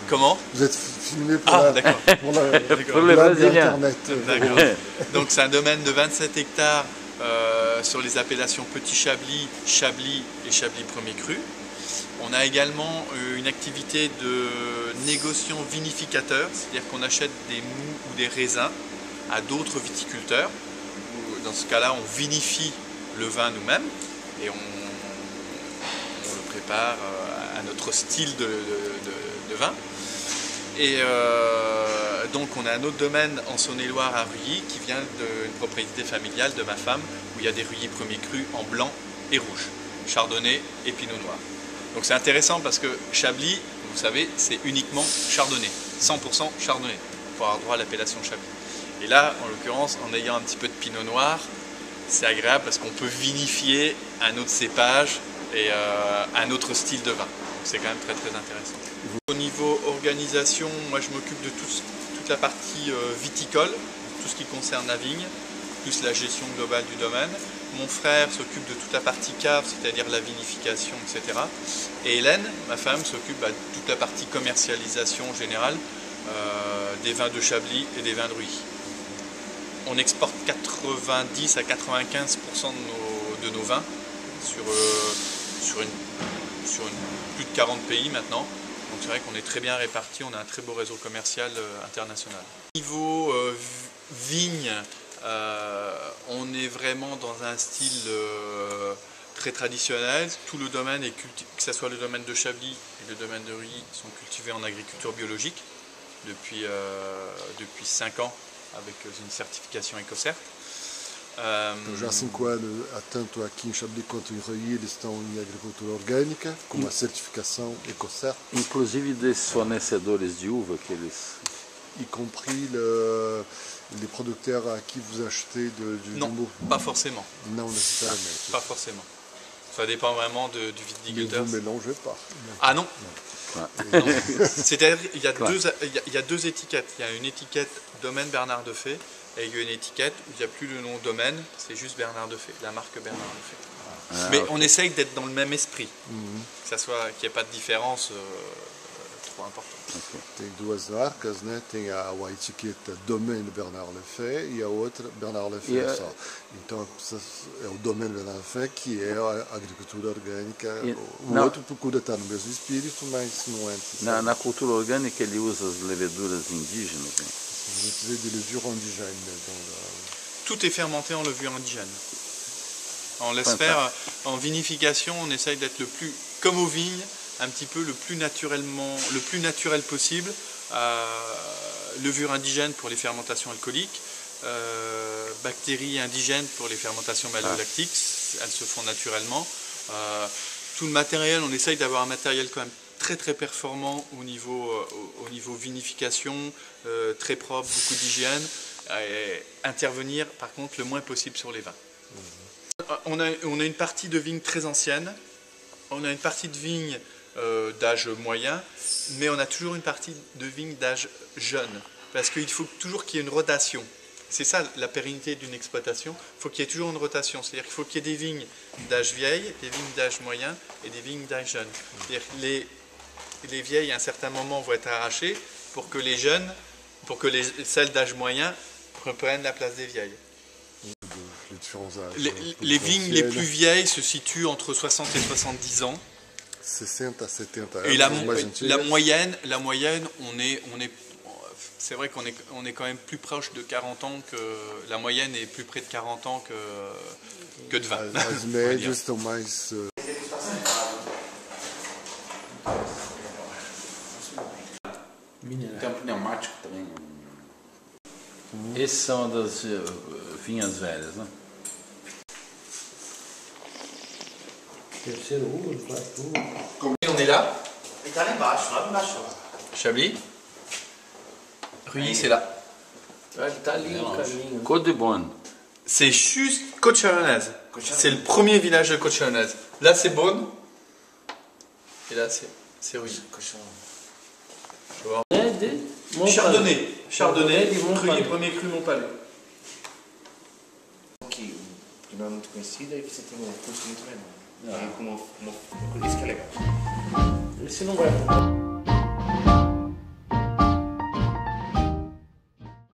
Comment? Vous êtes filmé pour pour le Brésiliens. D'accord. Donc c'est un domaine de 27 hectares sur les appellations Petit Chablis, Chablis et Chablis Premier Cru. On a également une activité de négociant vinificateur, c'est-à-dire qu'on achète des moûts ou des raisins à d'autres viticulteurs. Dans ce cas-là, on vinifie le vin nous-mêmes et on le prépare à notre style de vin. Et donc on a un autre domaine en Saône-et-Loire à Ruilly qui vient d'une propriété familiale de ma femme où il y a des Ruilly Premier Cru en blanc et rouge, chardonnay et pinot noir. Donc c'est intéressant parce que Chablis, vous savez, c'est uniquement chardonnay, 100% chardonnay, pour avoir droit à l'appellation Chablis. Et là, en l'occurrence, en ayant un petit peu de pinot noir, c'est agréable parce qu'on peut vinifier un autre cépage et un autre style de vin. C'est quand même très très intéressant. Au niveau organisation, moi je m'occupe de toute la partie viticole, tout ce qui concerne la vigne, plus la gestion globale du domaine. Mon frère s'occupe de toute la partie cave, c'est-à-dire la vinification, etc. Et Hélène, ma femme, s'occupe de toute la partie commercialisation générale des vins de Chablis et des vins de Ruilly. On exporte 90 à 95% de nos vins sur plus de 40 pays maintenant. Donc c'est vrai qu'on est très bien répartis, on a un très beau réseau commercial international. Au niveau vigne, on est vraiment dans un style très traditionnel. Tout le domaine, que ce soit le domaine de Chablis et le domaine de Ruilly, sont cultivés en agriculture biologique depuis 5 ans avec une certification EcoCert. Já há 5 anos, tanto aqui em Chablis quanto em Ruilly, eles estão em agricultura orgânica, com uma certificação EcoCert. Inclusive desses fornecedores de uva que eles... Y compris les producteurs à qui vous achetez du Non, mou. pas forcément. Non, nécessairement. Pas forcément. Ça dépend vraiment du viticulteur. Ne vous mélangez pas. Ah non, non. C'est-à-dire qu'il y a deux étiquettes. Il y a une étiquette domaine Bernard Defay et il y a une étiquette où il n'y a plus le nom domaine, c'est juste Bernard Defay, la marque Bernard Defay. Mais on essaye d'être dans le même esprit, qu'il n'y ait pas de différence trop importante. Tem duas marcas, né? Tem a etiqueta Domaine Bernard Defay e a outra Bernard Defay só. Então é o Domaine Bernard Defay que é a agricultura orgânica. O outro procura estar no mesmo espírito, mas não é. Na cultura orgânica ele usa as leveduras indígenas. Né? Vous utilisez des levures indigènes. Tout est fermenté en levure indigène. On laisse faire en vinification, on essaye d'être le plus comme aux vignes, un petit peu le plus naturel possible. Levure indigène pour les fermentations alcooliques, bactéries indigènes pour les fermentations malolactiques, elles se font naturellement. Tout le matériel, on essaye d'avoir un matériel quand même très très performant au niveau vinification, très propre, beaucoup d'hygiène, et intervenir par contre le moins possible sur les vins. On a une partie de vigne très ancienne, on a une partie de vigne d'âge moyen, mais on a toujours une partie de vigne d'âge jeune, parce qu'il faut toujours qu'il y ait une rotation. C'est ça la pérennité d'une exploitation, il faut qu'il y ait toujours une rotation, c'est-à-dire qu'il faut qu'il y ait des vignes d'âge vieille, des vignes d'âge moyen et des vignes d'âge jeune. C'est-à-dire que les vieilles à un certain moment vont être arrachées pour que les jeunes, celles d'âge moyen reprennent la place des vieilles. Les vignes les plus vieilles se situent entre 60 et 70 ans. 60 à 70 ans. Et la moyenne, c'est vrai qu'on est quand même plus proche de 40 ans que la moyenne est plus près de 40 ans que de 20. As médias estão mais Tem um pneumático também. Esses são das vinhas velhas, né? Terceiro uva, quarto uva. On est là. Il est là embaixo, lá embaixo. Chablis. Ruilly, c'est là. Ele tá ali no caminho. Côte de Beaune. C'est juste Côte-Chalonnaise. C'est le premier village de Côte-Chalonnaise. Là, c'est Beaune. Et là, c'est Ruilly. Chardonnay, Ruilly, Premier Cru, Montpalais. Que não é muito conhecida e você tem um custo muito menor. Isso que é legal. Esse não vai.